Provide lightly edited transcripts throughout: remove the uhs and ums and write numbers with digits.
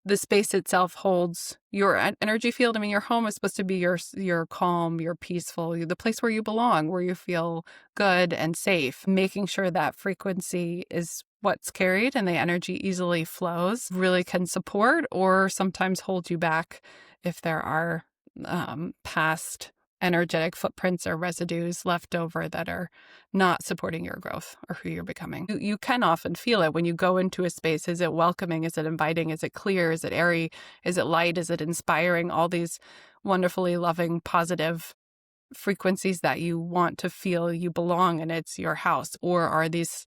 the space itself holds your energy field. I mean, your home is supposed to be your calm, your peaceful, the place where you belong, where you feel good and safe. Making sure that frequency is what's carried and the energy easily flows really can support or sometimes hold you back if there are past energetic footprints or residues left over that are not supporting your growth or who you're becoming. You can often feel it when you go into a space. Is it welcoming? Is it inviting? Is it clear? Is it airy? Is it light? Is it inspiring? All these wonderfully loving, positive frequencies that you want to feel you belong and it's your house. Or are these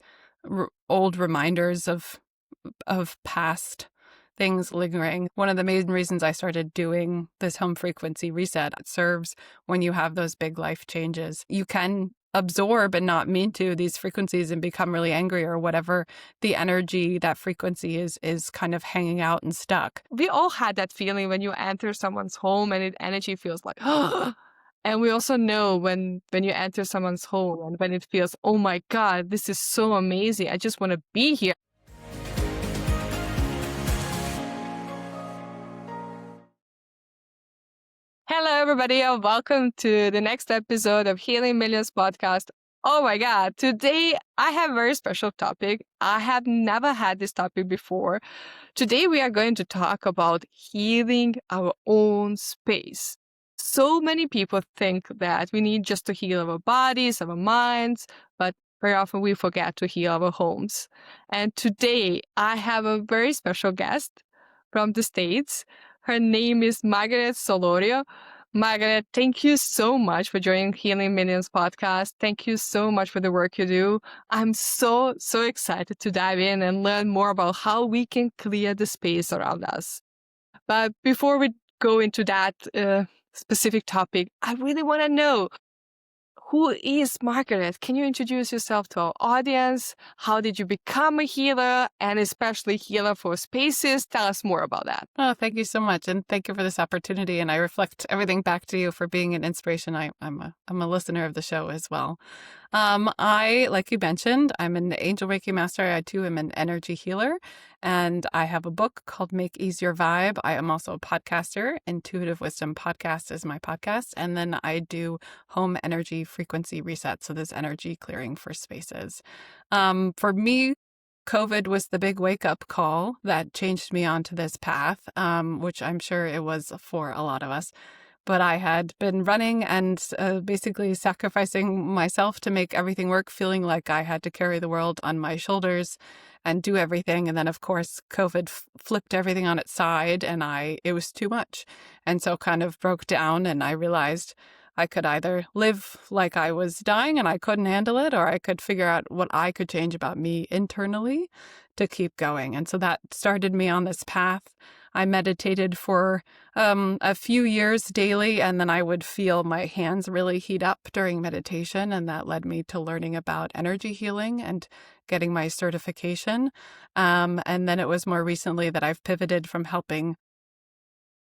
old reminders of past things lingering? One of the main reasons I started doing this home frequency reset serves when you have those big life changes. You can absorb and not mean to these frequencies and become really angry or whatever the energy, that frequency is kind of hanging out and stuck. We all had that feeling when you enter someone's home and energy feels like, and we also know when you enter someone's home and when it feels, oh my God, this is so amazing. I just want to be here. Hello, everybody, and welcome to the next episode of Healing Millions podcast. Oh my God, today I have a very special topic. I have never had this topic before. Today we are going to talk about healing our own space. So many people think that we need just to heal our bodies, our minds, but very often we forget to heal our homes. And today I have a very special guest from the States. Her name is Margaret Solorio. Margaret, thank you so much for joining Healing Millions podcast. Thank you so much for the work you do. I'm so excited to dive in and learn more about how we can clear the space around us. But before we go into that specific topic, I really want to know, who is Margaret? Can you introduce yourself to our audience? How did you become a healer, and especially healer for spaces? Tell us more about that. Oh, thank you so much. And thank you for this opportunity. And I reflect everything back to you for being an inspiration. I'm a listener of the show as well. Like you mentioned, I'm an angel Reiki master. I too am an energy healer. And I have a book called Make Ease Your Vibe. I am also a podcaster. Intuitive Wisdom Podcast is my podcast. And then I do home energy frequency reset. So there's energy clearing for spaces. For me, COVID was the big wake-up call that changed me onto this path, which I'm sure it was for a lot of us. But I had been running and basically sacrificing myself to make everything work, feeling like I had to carry the world on my shoulders and do everything. And then, of course, COVID flipped everything on its side, and it was too much. And so kind of broke down, and I realized I could either live like I was dying and I couldn't handle it, or I could figure out what I could change about me internally to keep going. And so that started me on this path. I meditated for a few years daily, and then I would feel my hands really heat up during meditation. And that led me to learning about energy healing and getting my certification. And then it was more recently that I've pivoted from helping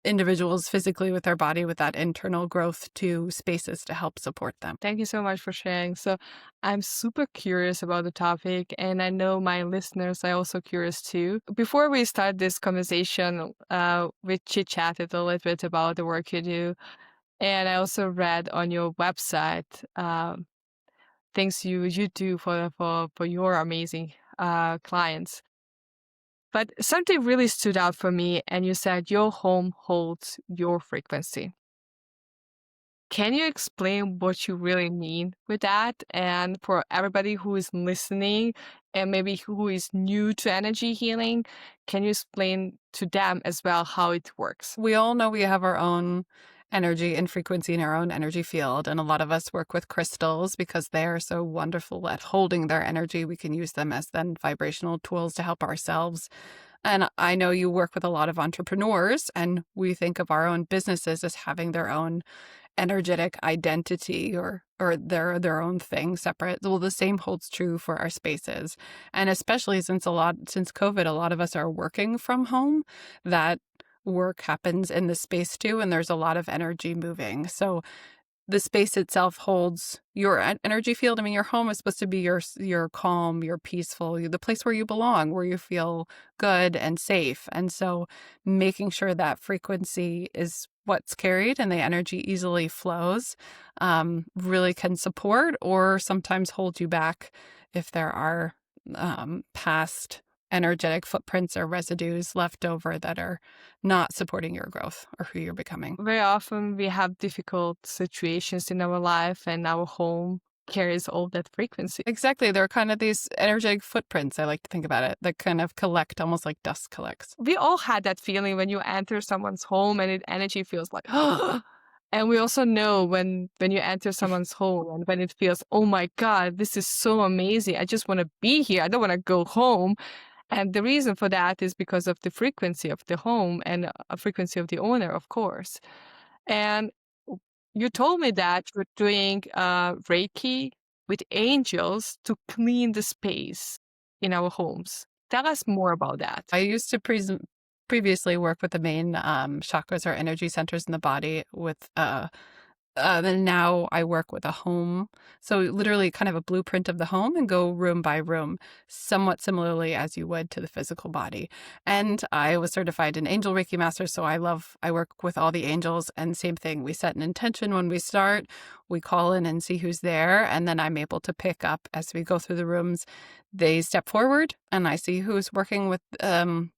individuals physically with their body with that internal growth to spaces to help support them. Thank you so much for sharing. So I'm super curious about the topic, and I know my listeners are also curious too. Before we start this conversation, we chit-chatted a little bit about the work you do. And I also read on your website things you do for your amazing clients. But something really stood out for me, and you said your home holds your frequency. Can you explain what you really mean with that? And for everybody who is listening and maybe who is new to energy healing, can you explain to them as well how it works? We all know we have our own energy and frequency in our own energy field. And a lot of us work with crystals because they are so wonderful at holding their energy. We can use them as then vibrational tools to help ourselves. And I know you work with a lot of entrepreneurs, and we think of our own businesses as having their own energetic identity or their own thing separate. Well, the same holds true for our spaces. And especially since COVID, a lot of us are working from home, that work happens in the space too, and there's a lot of energy moving. So the space itself holds your energy field. I mean, your home is supposed to be your calm, your peaceful, the place where you belong, where you feel good and safe. And so making sure that frequency is what's carried and the energy easily flows really can support or sometimes hold you back if there are past energetic footprints or residues left over that are not supporting your growth or who you're becoming. Very often we have difficult situations in our life and our home carries all that frequency. Exactly. They're kind of these energetic footprints, I like to think about it, that kind of collect almost like dust collects. We all had that feeling when you enter someone's home and it energy feels like, and we also know when you enter someone's home and when it feels, oh my God, this is so amazing. I just want to be here. I don't want to go home. And the reason for that is because of the frequency of the home and a frequency of the owner, of course. And you told me that you're doing Reiki with angels to clean the space in our homes. Tell us more about that. I used to previously work with the main chakras or energy centers in the body with then now I work with a home. So literally kind of a blueprint of the home and go room by room, somewhat similarly as you would to the physical body. And I was certified an angel Reiki master. So I work with all the angels and same thing. We set an intention when we start, we call in and see who's there. And then I'm able to pick up as we go through the rooms. They step forward and I see who's working with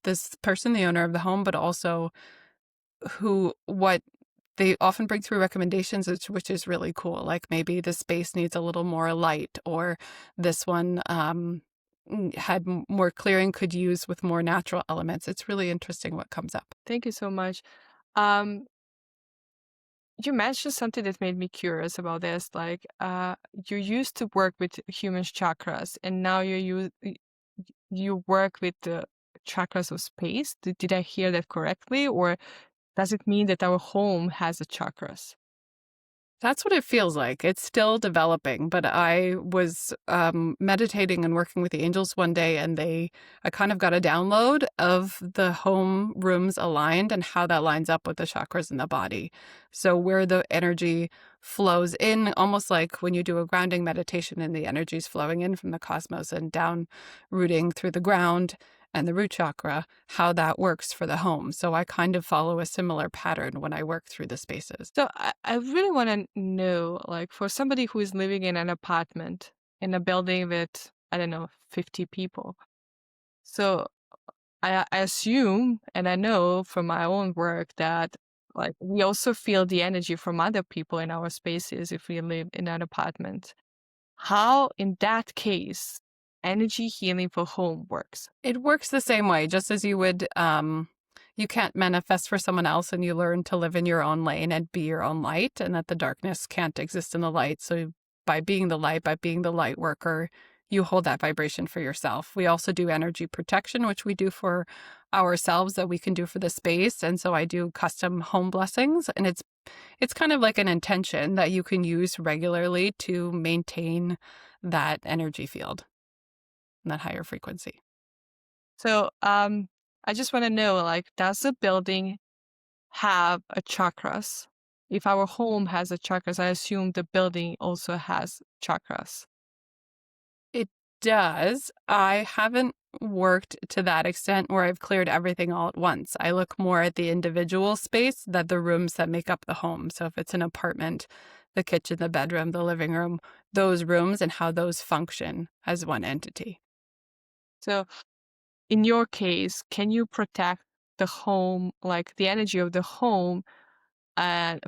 this person, the owner of the home, but also what they often bring through recommendations, which is really cool. Like maybe the space needs a little more light, or this one had more clearing, could use with more natural elements. It's really interesting what comes up. Thank you so much. Um, you mentioned something that made me curious about this. Like, you used to work with humans' chakras, and now you work with the chakras of space. Did I hear that correctly, or does it mean that our home has a chakras? That's what it feels like. It's still developing, but I was meditating and working with the angels one day, and I kind of got a download of the home rooms aligned and how that lines up with the chakras in the body. So where the energy flows in, almost like when you do a grounding meditation and the energy is flowing in from the cosmos and down rooting through the ground and the root chakra, how that works for the home. So I kind of follow a similar pattern when I work through the spaces. So I really want to know, like, for somebody who is living in an apartment in a building with, I don't know, 50 people. So I assume, and I know from my own work that like we also feel the energy from other people in our spaces if we live in an apartment. How, in that case, energy healing for home works? It works the same way, just as you would, you can't manifest for someone else and you learn to live in your own lane and be your own light, and that the darkness can't exist in the light. So by being the light worker, you hold that vibration for yourself. We also do energy protection, which we do for ourselves that we can do for the space. And so I do custom home blessings, and it's kind of like an intention that you can use regularly to maintain that energy field and that higher frequency. So I just want to know, like, does the building have a chakras? If our home has a chakras, I assume the building also has chakras. It does. I haven't worked to that extent where I've cleared everything all at once. I look more at the individual space, that the rooms that make up the home. So if it's an apartment, the kitchen, the bedroom, the living room, those rooms and how those function as one entity. So in your case, can you protect the home, like the energy of the home,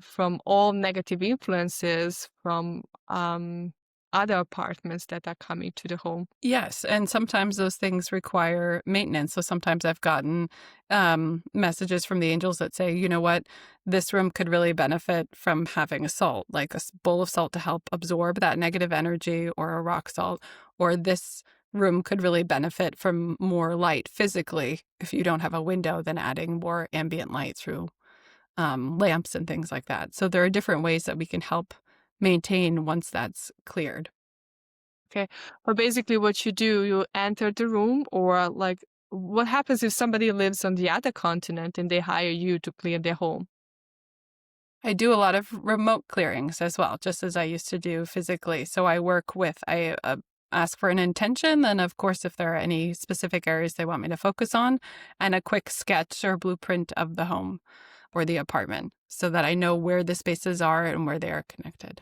from all negative influences from other apartments that are coming to the home? Yes, and sometimes those things require maintenance. So sometimes I've gotten messages from the angels that say, you know what, this room could really benefit from having a salt, like a bowl of salt to help absorb that negative energy, or a rock salt, or this room could really benefit from more light physically. If you don't have a window, then adding more ambient light through lamps and things like that. So there are different ways that we can help maintain once that's cleared. Okay. But basically what you do, you enter the room, or like what happens if somebody lives on the other continent and they hire you to clean their home? I do a lot of remote clearings as well, just as I used to do physically. So I ask for an intention. Then, of course, if there are any specific areas they want me to focus on, and a quick sketch or blueprint of the home or the apartment so that I know where the spaces are and where they are connected.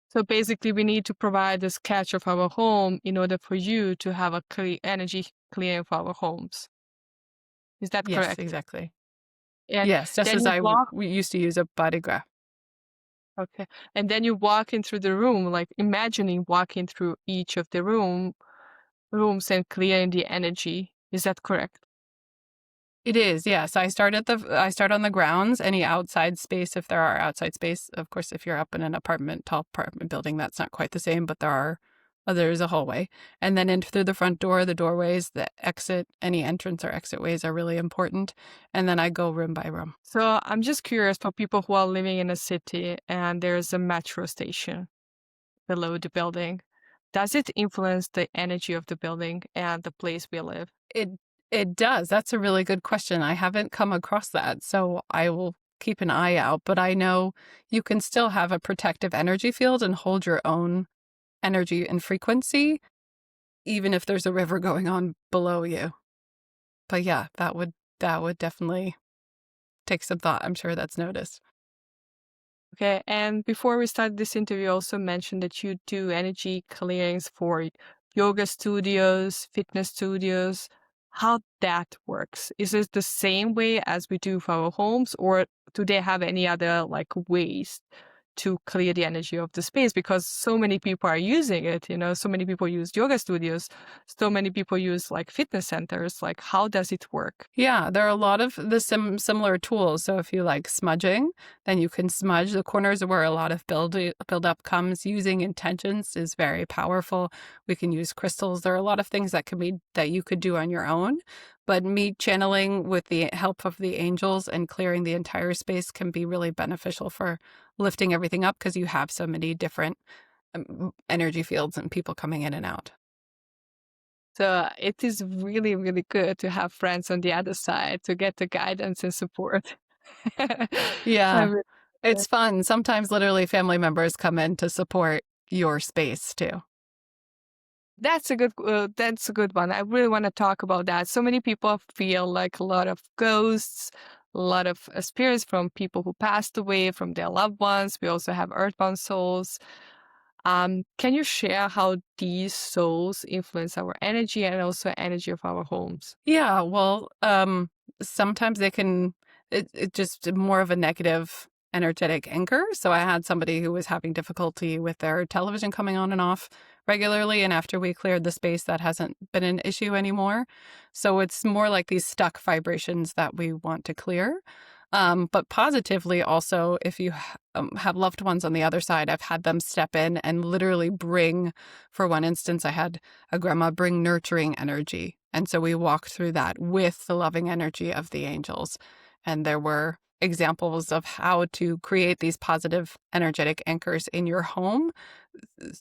So basically, we need to provide the sketch of our home in order for you to have a energy clearing for our homes. Is that Yes, correct? exactly. And Yes, just then as you walk, we used to use a body graph. okay, and then you walk in through the room, like imagining walking through each of the rooms and clearing the energy. Is that correct? It is, yes. I start on the grounds, any outside space if there are outside space. Of course, if you're up in an tall apartment building, that's not quite the same, but there's a hallway. And then in through the front door, the doorways, the exit, any entrance or exit ways are really important. And then I go room by room. So I'm just curious for people who are living in a city and there's a metro station below the building. Does it influence the energy of the building and the place we live? It it does. That's a really good question. I haven't come across that, so I will keep an eye out, but I know you can still have a protective energy field and hold your own energy and frequency even if there's a river going on below you. But yeah, that would definitely take some thought. I'm sure that's noticed. Okay, and before we start this interview, you also mentioned that you do energy clearings for yoga studios, fitness studios. How that works? Is it the same way as we do for our homes, or do they have any other like ways to clear the energy of the space? Because so many people are using it, so many people use yoga studios, so many people use like fitness centers. Like, how does it work? Yeah, there are a lot of the similar tools. So if you like smudging, then you can smudge the corners where a lot of build up comes. Using intentions is very powerful. We can use crystals. There are a lot of things that you could do on your own. But me channeling with the help of the angels and clearing the entire space can be really beneficial for lifting everything up because you have so many different energy fields and people coming in and out. So it is really, really good to have friends on the other side to get the guidance and support. I Yeah, really- it's fun. Sometimes literally family members come in to support your space too. that's a good one. I really want to talk about that. So many people feel like a lot of ghosts, a lot of spirits from people who passed away, from their loved ones. We also have earthbound souls. Can you share how these souls influence our energy and also energy of our homes? Yeah, well, sometimes it just more of a negative energetic anchor. So I had somebody who was having difficulty with their television coming on and off regularly. And after we cleared the space, that hasn't been an issue anymore. So it's more like these stuck vibrations that we want to clear. But positively, also, if you have loved ones on the other side, I've had them step in and literally bring, for one instance, I had a grandma bring nurturing energy. And so we walked through that with the loving energy of the angels. And there were examples of how to create these positive energetic anchors in your home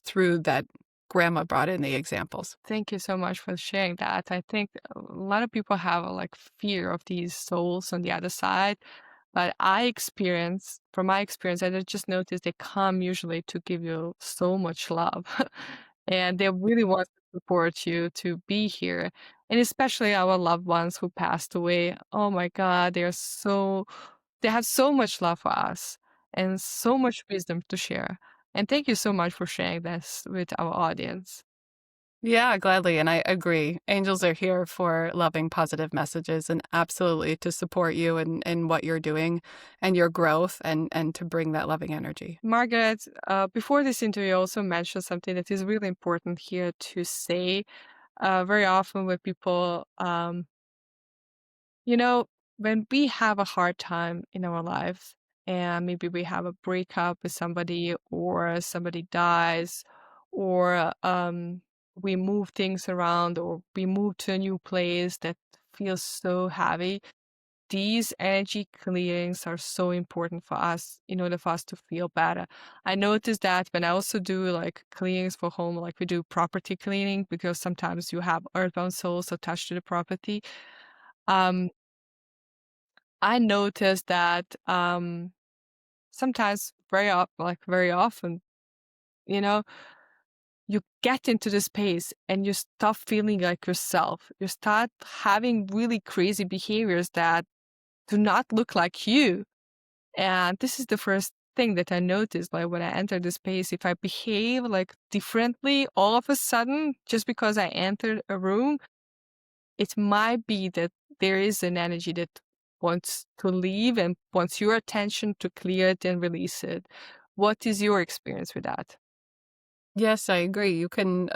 through that grandma brought in the examples. Thank you so much for sharing that. I think a lot of people have a like fear of these souls on the other side, but from my experience, I just noticed they come usually to give you so much love, and they really want to support you to be here. And especially our loved ones who passed away. Oh my God, they have so much love for us and so much wisdom to share. And thank you so much for sharing this with our audience. Yeah, gladly. And I agree. Angels are here for loving, positive messages and absolutely to support you in what you're doing and your growth and to bring that loving energy. Margaret, before this interview, you also mentioned something that is really important here to say. Very often, when people, you know, when we have a hard time in our lives, and maybe we have a breakup with somebody, or somebody dies, or we move things around, or we move to a new place that feels so heavy, these energy clearings are so important for us in order for us to feel better. I noticed that when I also do like cleanings for home, like we do property cleaning, because sometimes you have earthbound souls attached to the property. Um, I noticed that sometimes very often, you know, you get into the space and you stop feeling like yourself. You start having really crazy behaviors that do not look like you. And this is the first thing that I noticed, like when I enter the space, if I behave like differently all of a sudden, just because I entered a room, it might be that there is an energy that wants to leave and wants your attention to clear it and release it. What is your experience with that? Yes, I agree. You can,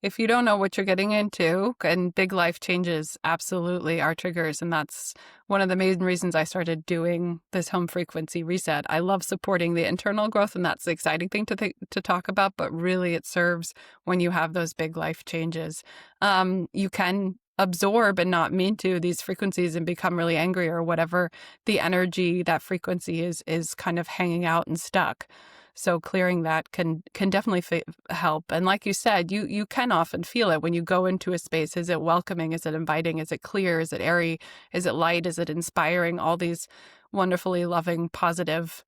if you don't know what you're getting into, and big life changes absolutely are triggers. And that's one of the main reasons I started doing this home frequency reset. I love supporting the internal growth, and that's the exciting thing to talk about. But really, it serves when you have those big life changes. You can absorb and not mean to these frequencies and become really angry or whatever the energy that frequency is kind of hanging out and stuck. So clearing that can definitely help. And like you said, you can often feel it when you go into a space. Is it welcoming? Is it inviting? Is it clear? Is it airy? Is it light? Is it inspiring? All these wonderfully loving, positive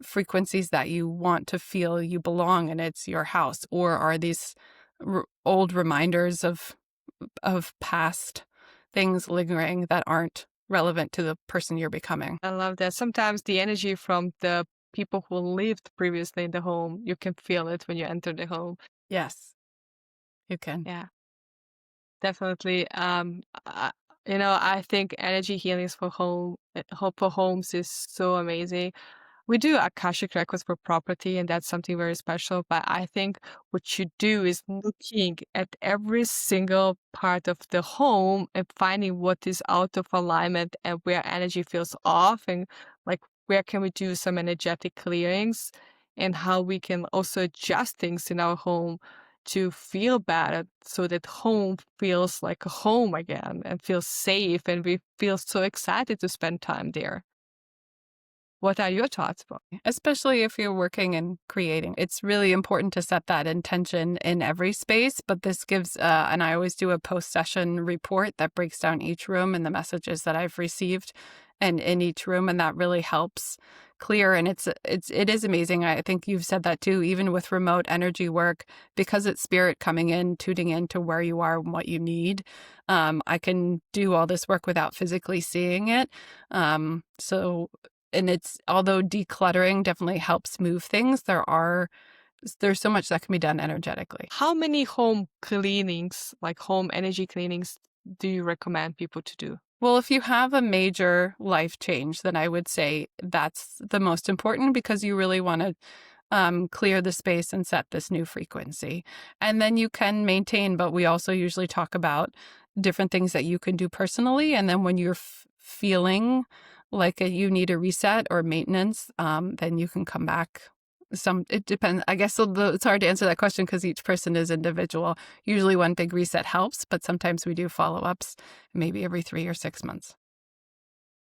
frequencies that you want to feel you belong and it's your house. Or are these old reminders of past things lingering that aren't relevant to the person you're becoming? I love that. Sometimes the energy from the people who lived previously in the home, you can feel it when you enter the home. Yes, you can. Yeah, definitely. I think energy healings for for homes is so amazing. We do Akashic records for property, and that's something very special. But I think what you do is looking at every single part of the home and finding what is out of alignment and where energy feels off, and like where can we do some energetic clearings, and how we can also adjust things in our home to feel better so that home feels like a home again and feels safe, and we feel so excited to spend time there. What are your thoughts about? Especially if you're working and creating. It's really important to set that intention in every space, but this gives, and I always do a post-session report that breaks down each room and the messages that I've received and in each room, and that really helps clear. And it is amazing. I think you've said that too, even with remote energy work, because it's spirit coming in, tuning into where you are and what you need. I can do all this work without physically seeing it. So and it's, although decluttering definitely helps move things, there's so much that can be done energetically. How many home cleanings, like home energy cleanings, do you recommend people to do? Well, if you have a major life change, then I would say that's the most important, because you really want to clear the space and set this new frequency. And then you can maintain, but we also usually talk about different things that you can do personally. And then when you're feeling like you need a reset or maintenance, then you can come back. It depends. I guess it's hard to answer that question because each person is individual. Usually one big reset helps, but sometimes we do follow-ups, maybe every 3 or 6 months.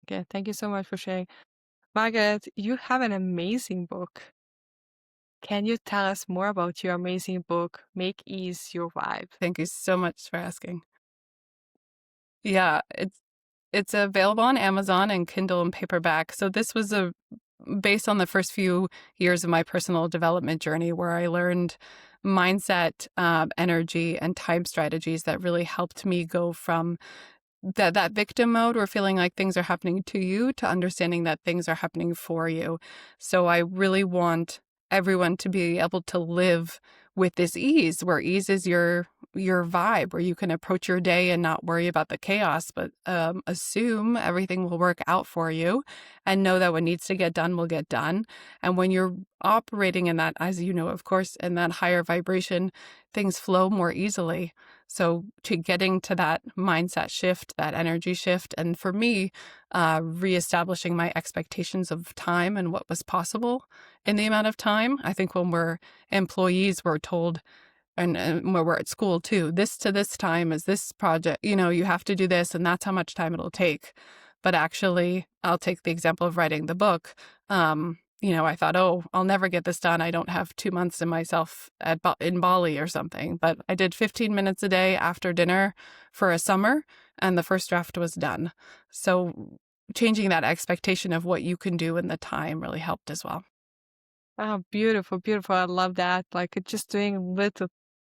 Okay, thank you so much for sharing. Margaret, you have an amazing book. Can you tell us more about your amazing book, Make Ease Your Vibe? Thank you so much for asking. Yeah, it's available on Amazon and Kindle and paperback. So this was based on the first few years of my personal development journey, where I learned mindset, energy, and time strategies that really helped me go from that victim mode, where feeling like things are happening to you, to understanding that things are happening for you. So I really want everyone to be able to live with this ease, where ease is your vibe, where you can approach your day and not worry about the chaos, but assume everything will work out for you, and know that what needs to get done will get done. And when you're operating in that, as you know, of course, in that higher vibration, things flow more easily. So to getting to that mindset shift, that energy shift, and for me, reestablishing my expectations of time and what was possible in the amount of time. I think when we're employees, we're told, and when we're at school too, this to this time is this project, you have to do this, and that's how much time it'll take. But actually, I'll take the example of writing the book. I thought, oh, I'll never get this done. I don't have 2 months in myself in Bali or something. But I did 15 minutes a day after dinner for a summer, and the first draft was done. So changing that expectation of what you can do in the time really helped as well. Oh, beautiful, beautiful. I love that. Like just doing little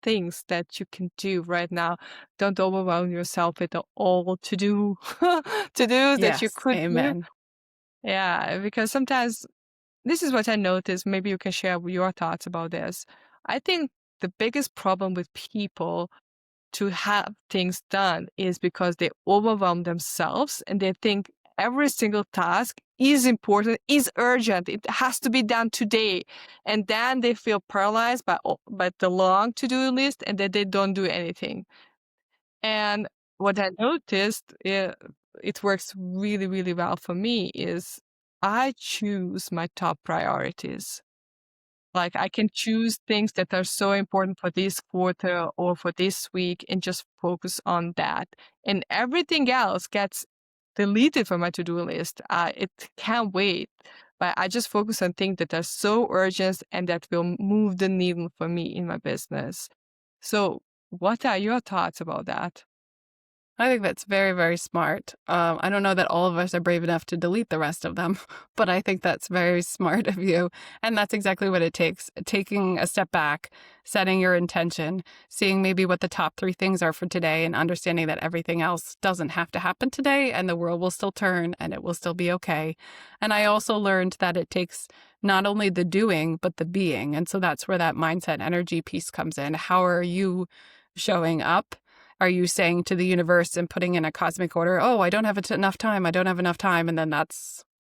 things that you can do right now. Don't overwhelm yourself with the all to do to do that you Yes, could do. amen. Yeah, because sometimes this is what I noticed. Maybe you can share your thoughts about this. I think the biggest problem with people to have things done is because they overwhelm themselves and they think every single task is important, is urgent. It has to be done today. And then they feel paralyzed by the long to-do list and that they don't do anything. And what I noticed, it works really, really well for me is I choose my top priorities. Like I can choose things that are so important for this quarter or for this week and just focus on that. And everything else gets deleted from my to-do list. It can't wait. But I just focus on things that are so urgent and that will move the needle for me in my business. So what are your thoughts about that? I think that's very, very smart. I don't know that all of us are brave enough to delete the rest of them, but I think that's very smart of you. And that's exactly what it takes. Taking a step back, setting your intention, seeing maybe what the top 3 things are for today, and understanding that everything else doesn't have to happen today and the world will still turn and it will still be okay. And I also learned that it takes not only the doing, but the being. And so that's where that mindset energy piece comes in. How are you showing up? Are you saying to the universe and putting in a cosmic order, oh, I don't have enough time, I don't have enough time, and then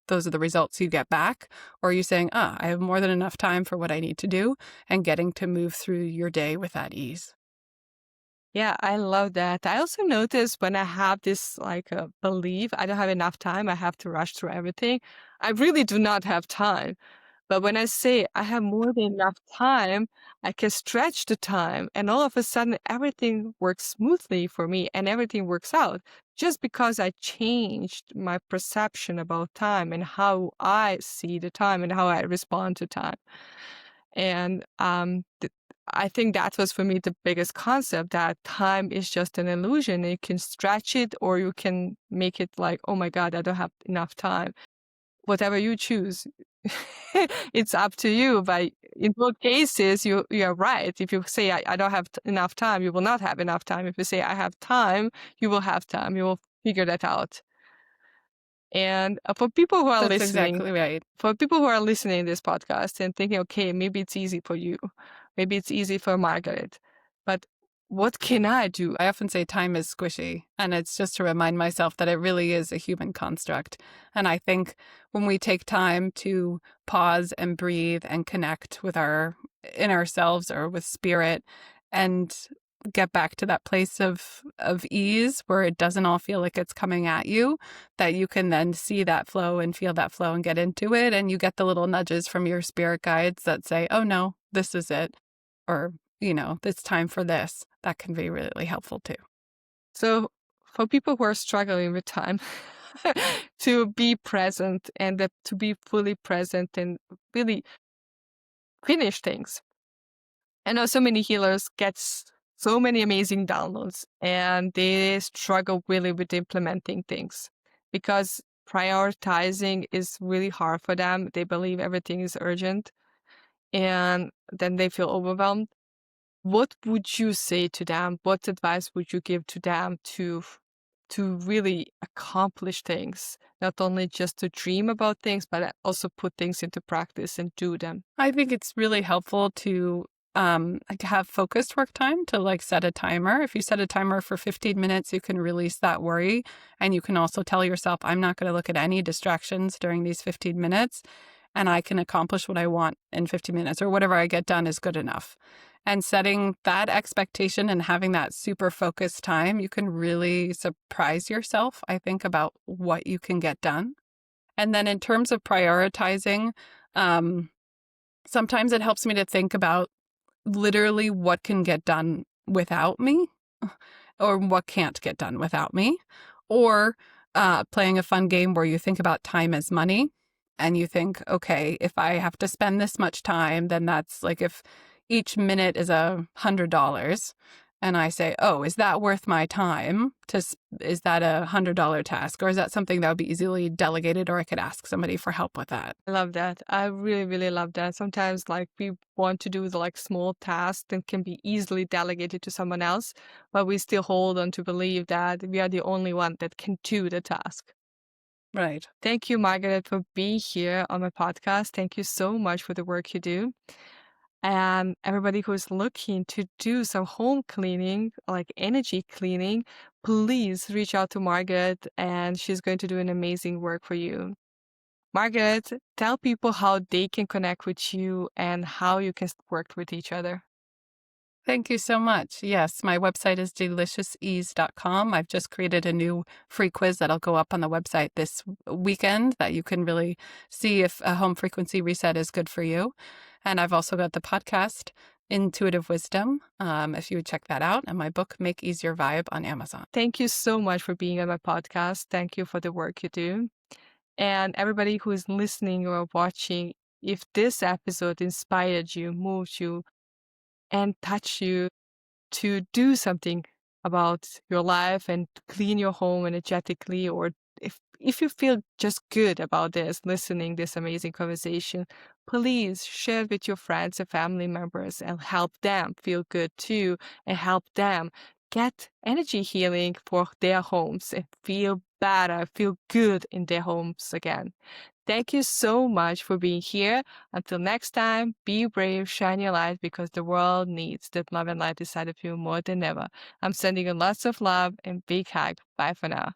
those are the results you get back? Or are you saying, I have more than enough time for what I need to do, and getting to move through your day with that ease? Yeah, I love that. I also notice when I have this belief, I don't have enough time, I have to rush through everything. I really do not have time. But when I say I have more than enough time, I can stretch the time and all of a sudden everything works smoothly for me and everything works out just because I changed my perception about time and how I see the time and how I respond to time. And I think that was for me the biggest concept that time is just an illusion. You can stretch it or you can make it like, oh my God, I don't have enough time. Whatever you choose, it's up to you. But in both cases, you are right. If you say I don't have enough time, you will not have enough time. If you say I have time, you will have time. You will figure that out. And That's exactly right. for people who are listening to this podcast and thinking, okay, maybe it's easy for you, maybe it's easy for Margaret, but what can I do? I often say time is squishy, and it's just to remind myself that it really is a human construct. And I think when we take time to pause and breathe and connect with in ourselves or with spirit and get back to that place of ease where it doesn't all feel like it's coming at you, that you can then see that flow and feel that flow and get into it, and you get the little nudges from your spirit guides that say, oh no, this is it, or it's time for this. That can be really helpful too. So for people who are struggling with time, to be present and to be fully present and really finish things. I know so many healers get so many amazing downloads and they struggle really with implementing things because prioritizing is really hard for them. They believe everything is urgent and then they feel overwhelmed. What would you say to them? What advice would you give to them to really accomplish things, not only just to dream about things, but also put things into practice and do them? I think it's really helpful to have focused work time, to set a timer. If you set a timer for 15 minutes, you can release that worry. And you can also tell yourself, I'm not going to look at any distractions during these 15 minutes, and I can accomplish what I want in 15 minutes, or whatever I get done is good enough. And setting that expectation and having that super focused time, you can really surprise yourself, I think, about what you can get done. And then in terms of prioritizing, um, sometimes it helps me to think about literally what can get done without me, or what can't get done without me, or playing a fun game where you think about time as money and you think, okay, if I have to spend this much time, then that's like if each minute is $100, and I say, oh, is that worth my time? Is that a $100 task, or is that something that would be easily delegated, or I could ask somebody for help with that? I love that. I really, really love that. Sometimes like we want to do the like small tasks that can be easily delegated to someone else, but we still hold on to believe that we are the only one that can do the task. Right. Thank you, Margaret, for being here on my podcast. Thank you so much for the work you do. And everybody who's looking to do some home cleaning, like energy cleaning, please reach out to Margaret and she's going to do an amazing work for you. Margaret, tell people how they can connect with you and how you can work with each other. Thank you so much. Yes, my website is deliciousease.com. I've just created a new free quiz that'll go up on the website this weekend that you can really see if a home frequency reset is good for you. And I've also got the podcast, Intuitive Wisdom, if you would check that out, and my book, Make Easier Vibe, on Amazon. Thank you so much for being on my podcast. Thank you for the work you do. And everybody who is listening or watching, if this episode inspired you, moved you, and touched you to do something about your life and clean your home energetically, or if you feel just good about this, listening this amazing conversation, please share it with your friends and family members and help them feel good too, and help them get energy healing for their homes and feel better, feel good in their homes again. Thank you so much for being here. Until next time, be brave, shine your light, because the world needs that love and light inside of you more than ever. I'm sending you lots of love and big hug. Bye for now.